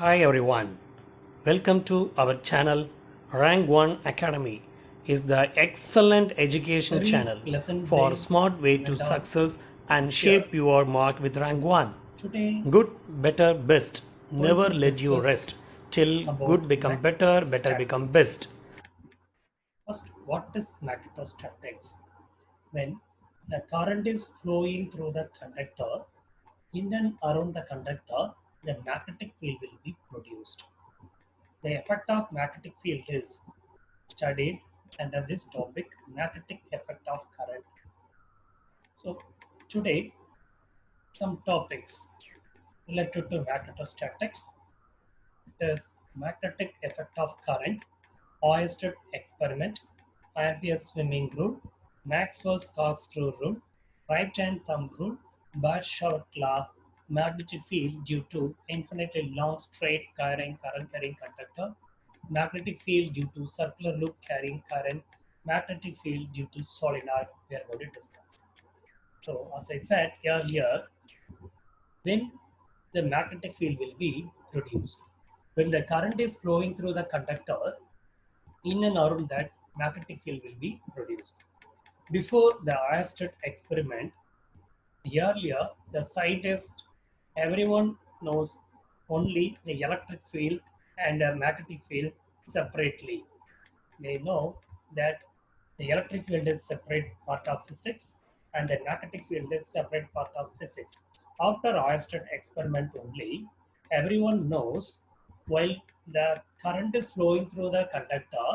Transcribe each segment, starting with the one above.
Hi everyone, welcome to our channel. Rank 1 Academy is the excellent education Very channel pleasant for day smart way to went on success and here. shape your mark with rank 1. Today, Good, better, best. going Never to let you discuss rest till good about become better, better become magnetostatics. best. First, what is magnetostatics? When the current is flowing through the conductor, in and around the conductor, the magnetic field will be produced. The effect of magnetic field is studied under this topic, magnetic effect of current. So, today, some topics related to magnetostatics. Is magnetic effect of current, Oyster experiment, Ampere's swimming rule, Maxwell's corkscrew rule, right-hand thumb rule, Bird-Short law, magnetic field due to infinitely long straight current carrying conductor, magnetic field due to circular loop carrying current, magnetic field due to solenoid we are going to discuss. So as I said earlier, when the magnetic field will be produced. When the current is flowing through the conductor, in and around that magnetic field will be produced. Before the Oyster experiment, earlier the scientist, everyone knows only the electric field and the magnetic field separately. They know that the electric field is separate part of physics and the magnetic field is separate part of physics. After Oyster experiment only, everyone knows while the current is flowing through the conductor,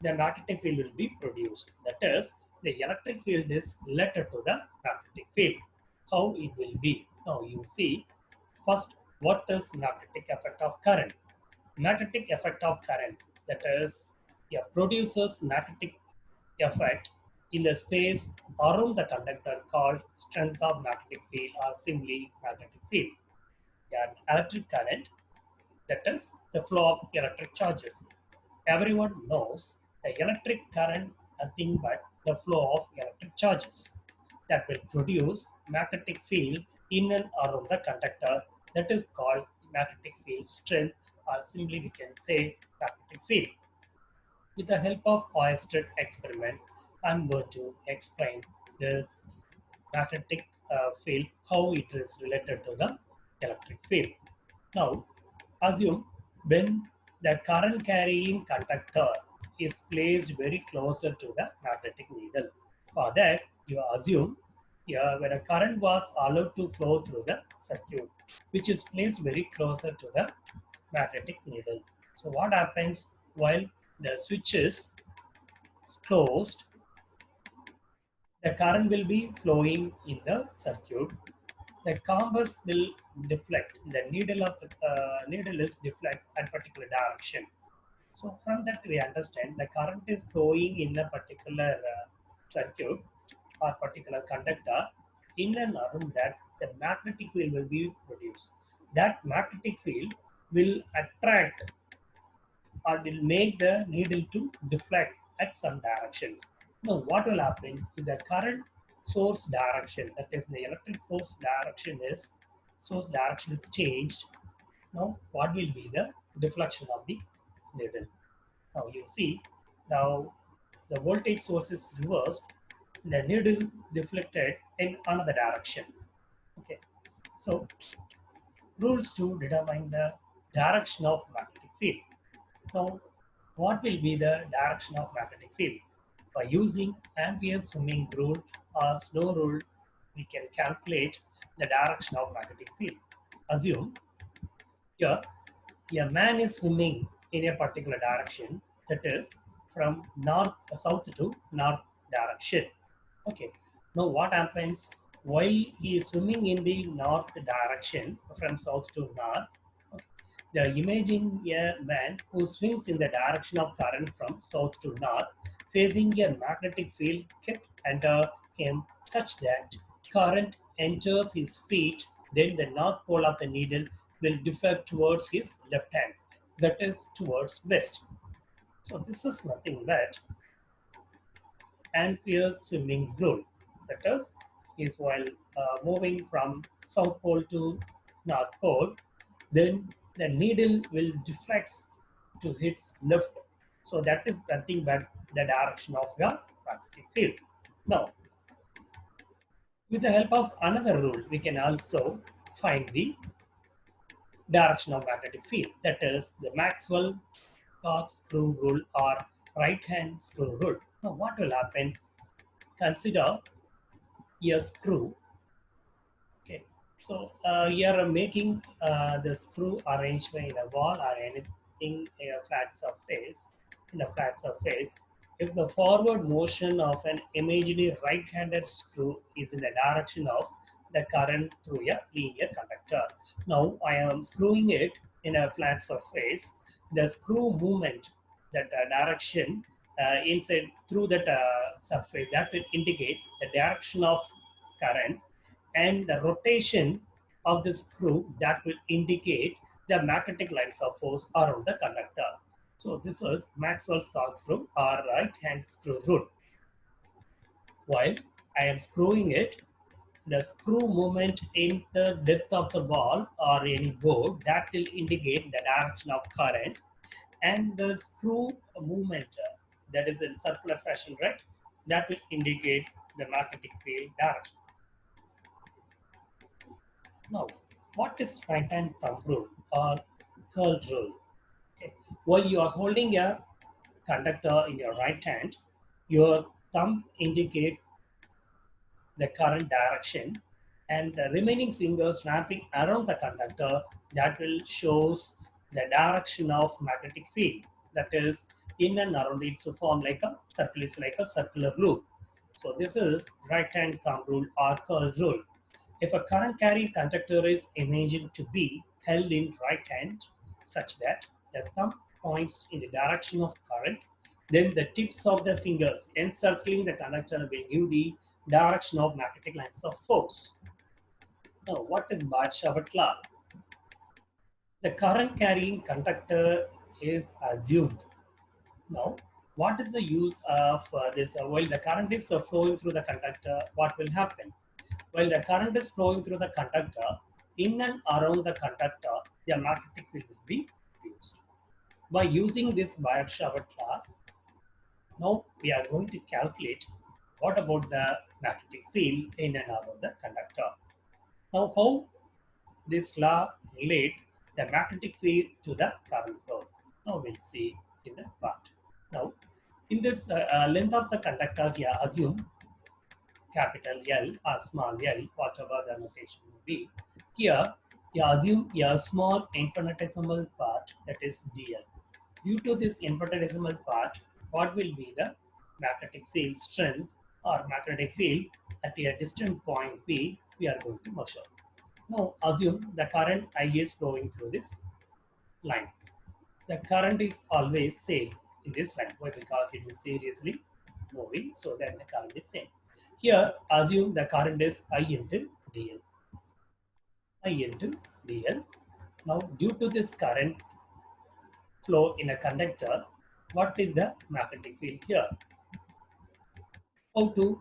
the magnetic field will be produced. That is, the electric field is related to the magnetic field. How it will be? Now you see, first, what is magnetic effect of current? Magnetic effect of current, that is, produces magnetic effect in the space around the conductor called strength of magnetic field or simply magnetic field. An electric current, that is the flow of electric charges. Everyone knows the electric current nothing but the flow of electric charges that will produce magnetic field in and around the conductor, that is called magnetic field strength, or simply we can say magnetic field. With the help of Oyster experiment, I'm going to explain this magnetic field, how it is related to the electric field. Now, assume when the current carrying conductor is placed very closer to the magnetic needle. For that, you assume when a current was allowed to flow through the circuit, which is placed very closer to the magnetic needle. So what happens while the switch is closed, the current will be flowing in the circuit. The compass will deflect. The needle of the needle is deflect at particular direction. So from that we understand the current is flowing in a particular circuit or particular conductor. In and around that, the magnetic field will be produced. That magnetic field will attract or will make the needle to deflect at some directions. Now, what will happen if the current source direction, that is the electric force direction is changed? Now, what will be the deflection of the needle? Now, you see, now the voltage source is reversed, the needle is deflected in another direction. Okay, so rules to determine the direction of magnetic field. Now, what will be the direction of magnetic field? By using Ampere's swimming rule or slow rule, we can calculate the direction of magnetic field. Assume here a man is swimming in a particular direction, that is from north south to north direction. Okay. Now what happens while he is swimming in the north direction from south to north? Okay, the imaging a man who swims in the direction of current from south to north, facing a magnetic field kept under him such that current enters his feet, then the north pole of the needle will deflect towards his left hand, that is towards west. So this is nothing but Ampere's swimming rule. That is while moving from south pole to north pole, then the needle will deflect to its left. So that is nothing but the direction of your magnetic field. Now, with the help of another rule, we can also find the direction of magnetic field. That is the Maxwell corkscrew rule or right hand screw rule. Now, what will happen? Consider a screw. Okay, so you're making the screw arrangement in a wall or anything in a flat surface. In a flat surface, if the forward motion of an imaginary right-handed screw is in the direction of the current through a linear conductor. Now I am screwing it in a flat surface. The screw movement, that direction inside through that surface, that will indicate the direction of current, and the rotation of the screw that will indicate the magnetic lines of force around the conductor. So this is Maxwell's corkscrew or right hand screw rule. While I am screwing it, the screw movement in the depth of the ball or any board that will indicate the direction of current, and the screw movement that is in circular fashion, right? That will indicate the magnetic field direction. Now, what is right hand thumb rule or curl rule? Okay. While you are holding a conductor in your right hand, your thumb indicate the current direction, and the remaining fingers wrapping around the conductor that will shows the direction of magnetic field. That is in and around it to form like a circle. It's like a circular loop. So this is right hand thumb rule or curl rule. If a current carrying conductor is imagined to be held in right hand such that the thumb points in the direction of current, then the tips of the fingers encircling the conductor will give the direction of magnetic lines of force. Now, what is Bardshaw law? The current carrying conductor is assumed. Now, what is the use of this? While the current is flowing through the conductor, what will happen? While the current is flowing through the conductor, in and around the conductor, the magnetic field will be used. By using this Bardshaw law, now we are going to calculate what about the magnetic field in and around the conductor. Now, how this law relate the magnetic field to the current flow? Now we'll see in the part. Now, in this length of the conductor here, assume capital L or small l, whatever the notation will be. Here, you assume a small infinitesimal part, that is dl. Due to this infinitesimal part, what will be the magnetic field strength or magnetic field at a distant point P we are going to measure. Now assume the current I is flowing through this line. The current is always same in this line. Why? Because it is seriously moving, so then the current is same. Here assume the current is I into dl. I into dl. Now due to this current flow in a conductor, what is the magnetic field here? How to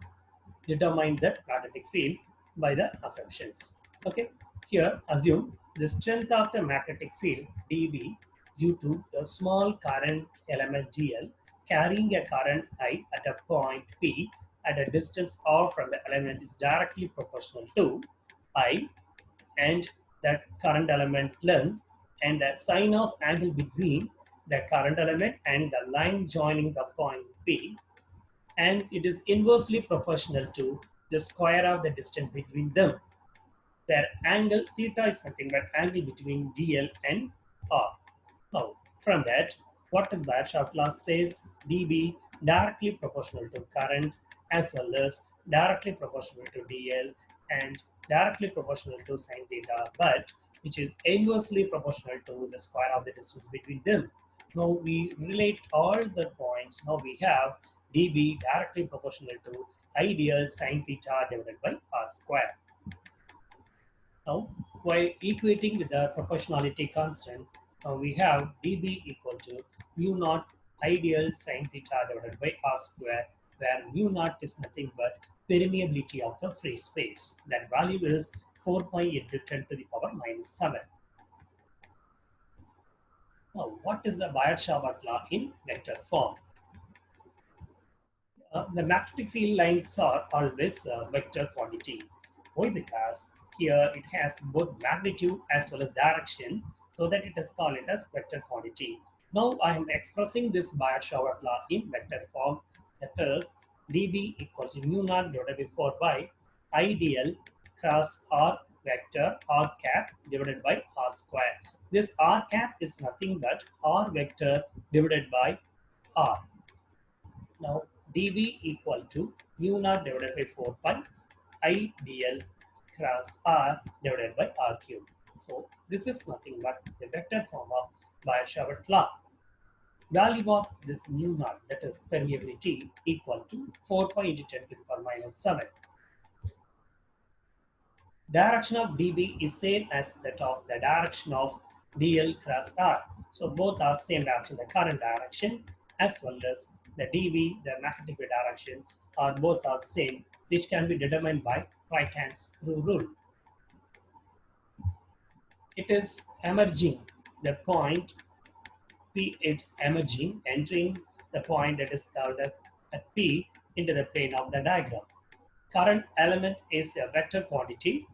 determine that magnetic field? By the assumptions. Okay, here assume the strength of the magnetic field dB due to the small current element GL carrying a current I at a point P at a distance R from the element is directly proportional to I and that current element length and the sine of angle between the current element and the line joining the point P, and it is inversely proportional to the square of the distance between them, where angle theta is nothing but angle between DL and R. Now, from that, what does Bardshaw law says? dB directly proportional to current as well as directly proportional to DL and directly proportional to sine theta, but which is inversely proportional to the square of the distance between them. Now we relate all the points. Now we have dB directly proportional to ideal sine theta divided by r square. Now, while equating with the proportionality constant, we have dB equal to mu naught ideal sine theta divided by r square, where mu naught is nothing but permeability of the free space. That value is 4 pi into 10 to the power minus 7. Now, what is the Weierstrass law in vector form? The magnetic field lines are always vector quantity. Why? Because here it has both magnitude as well as direction, so that it is called it as vector quantity. Now I am expressing this Weierstrass law in vector form. That is dB equal to mu naught divided by 4 by ideal cross r vector r cap divided by r square. This r cap is nothing but r vector divided by r. Now dV equal to mu naught divided by 4 pi I dl cross r divided by r cube. So this is nothing but the vector form of Weierstrass law. Value of this mu naught, that is permeability, equal to 4 pi into 10 to the power minus 7. Direction of dB is same as that of the direction of dl cross r. So both are same direction, the current direction as well as the dV, the magnetic wave direction, are both are same, which can be determined by right hand screw rule. It is emerging the point P, it's emerging, entering the point that is called as a P into the plane of the diagram. Current element is a vector quantity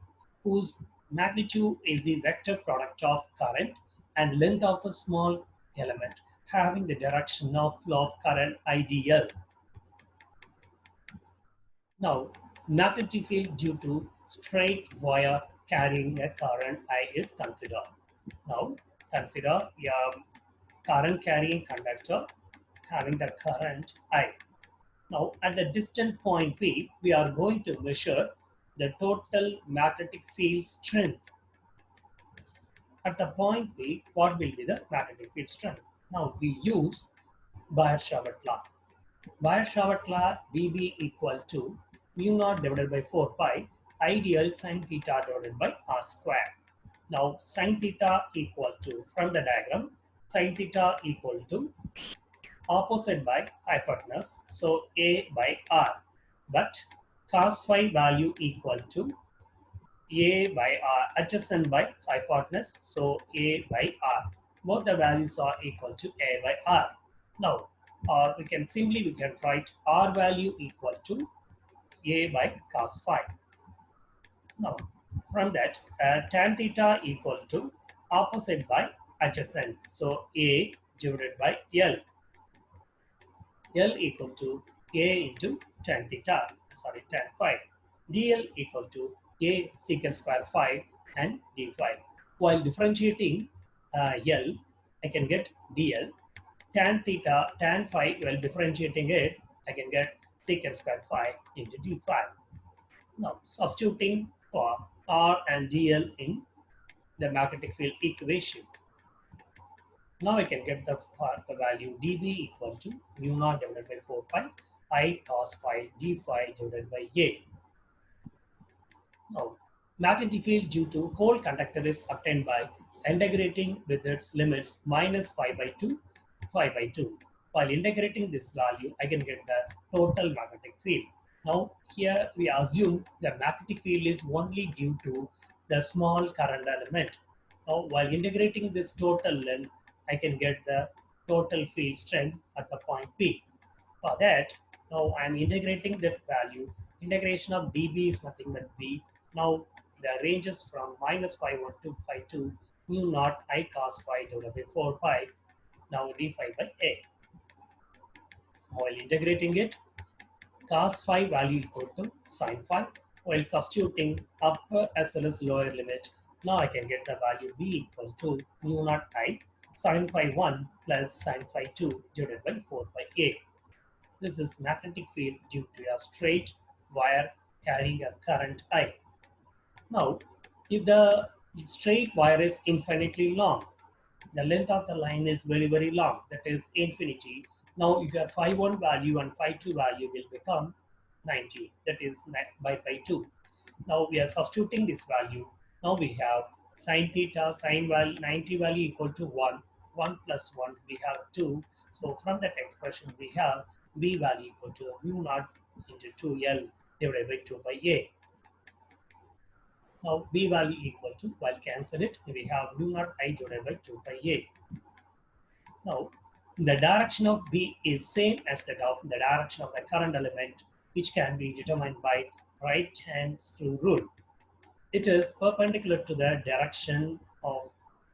whose magnitude is the vector product of current and length of the small element having the direction of flow of current IDL. Now, magnetic field due to straight wire carrying a current I is considered. Now, consider your current carrying conductor having the current I. Now, at the distant point P, we are going to measure the total magnetic field strength. At the point P, what will be the magnetic field strength? Now, we use Weierstrass law. Weierstrass law dB equal to mu naught divided by 4 pi ideal sine theta divided by r square. Now, sine theta equal to, from the diagram, sine theta equal to opposite by hypotenuse, so a by r, but cos phi value equal to a by r, adjacent by hypotenuse, so a by r. Both the values are equal to a by r. Now, or we can write r value equal to a by cos phi. Now, from that, tan theta equal to opposite by adjacent, so a divided by l. L equal to A into tan theta, tan phi. dl equal to A secant square phi and d phi. While differentiating L, I can get dl. Tan theta, tan phi, while differentiating it, I can get secant square phi into d phi. Now, substituting for R and dl in the magnetic field equation. Now I can get the value dB equal to mu naught divided by 4 pi I cos phi d phi divided by A. Now, magnetic field due to whole conductor is obtained by integrating with its limits minus phi by 2, phi by 2. While integrating this value, I can get the total magnetic field. Now, here we assume the magnetic field is only due to the small current element. Now, while integrating this total length, I can get the total field strength at the point P. For that, now I am integrating that value. Integration of dB is nothing but B. Now the ranges from minus phi 1 to phi 2 mu naught I cos phi divided by 4 pi. Now d phi by A. While integrating it, cos phi value equal to sin phi. While substituting upper as well as lower limit, now I can get the value B equal to mu naught I sin phi 1 plus sin phi 2 divided by 4 by A. This is magnetic field due to a straight wire carrying a current I. Now, if the straight wire is infinitely long, the length of the line is very, very long, that is infinity. Now, if your phi 1 value and phi 2 value will become 90, that is by pi 2. Now, we are substituting this value. Now, we have sine theta, sine value, 90 value equal to 1, 1 plus 1, we have 2. So, from that expression, we have B value equal to mu naught into 2L divided by 2 by A. Now, B value equal to, while cancel it, we have mu naught I divided by 2 by A. Now, the direction of B is same as that of the direction of the current element, which can be determined by right-hand screw rule. It is perpendicular to the direction of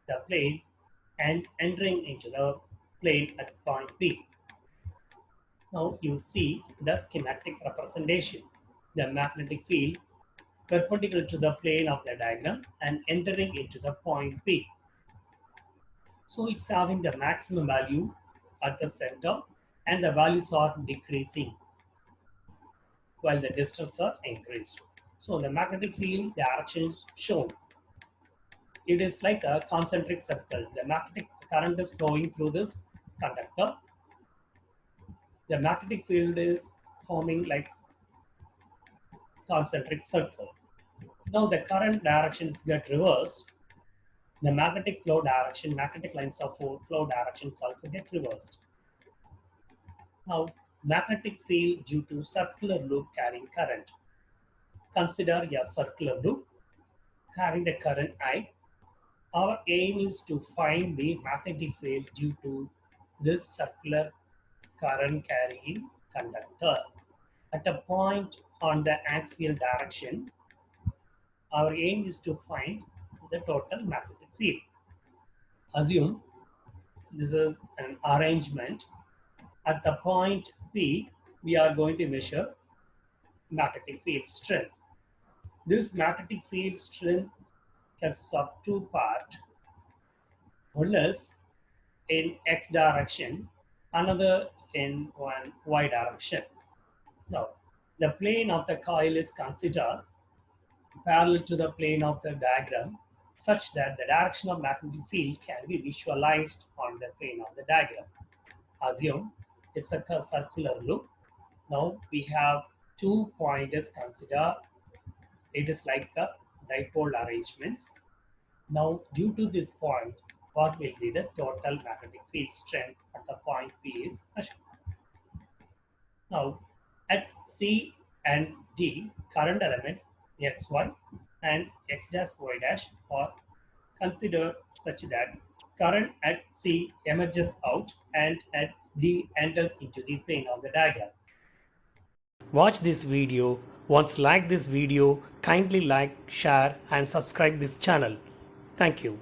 the plane and entering into the plane at point B. Now you see the schematic representation. The magnetic field perpendicular to the plane of the diagram and entering into the point P. So it's having the maximum value at the center and the values are decreasing while the distance are increased. So the magnetic field direction is shown. It is like a concentric circle. The magnetic current is flowing through this conductor. The magnetic field is forming like concentric circle. Now the current directions get reversed. The magnetic flow direction, magnetic lines of flow directions also get reversed. Now, magnetic field due to circular loop carrying current. Consider a circular loop having the current I. Our aim is to find the magnetic field due to this circular current carrying conductor. At a point on the axial direction, our aim is to find the total magnetic field. Assume this is an arrangement. At the point P, we are going to measure magnetic field strength. This magnetic field strength consists of two parts. One is in x direction, another in one y direction. Now, the plane of the coil is considered parallel to the plane of the diagram such that the direction of magnetic field can be visualized on the plane of the diagram. Assume it's a circular loop. Now we have 2 pointers considered. It is like the dipole arrangements. Now due to this point, what will be the total magnetic field strength at the point P is measured. Now at C and D, current element xy and x dash y dash are considered such that current at C emerges out and at D enters into the plane of the diagram. Watch this video. Once like this video, kindly like, share and subscribe this channel. Thank you.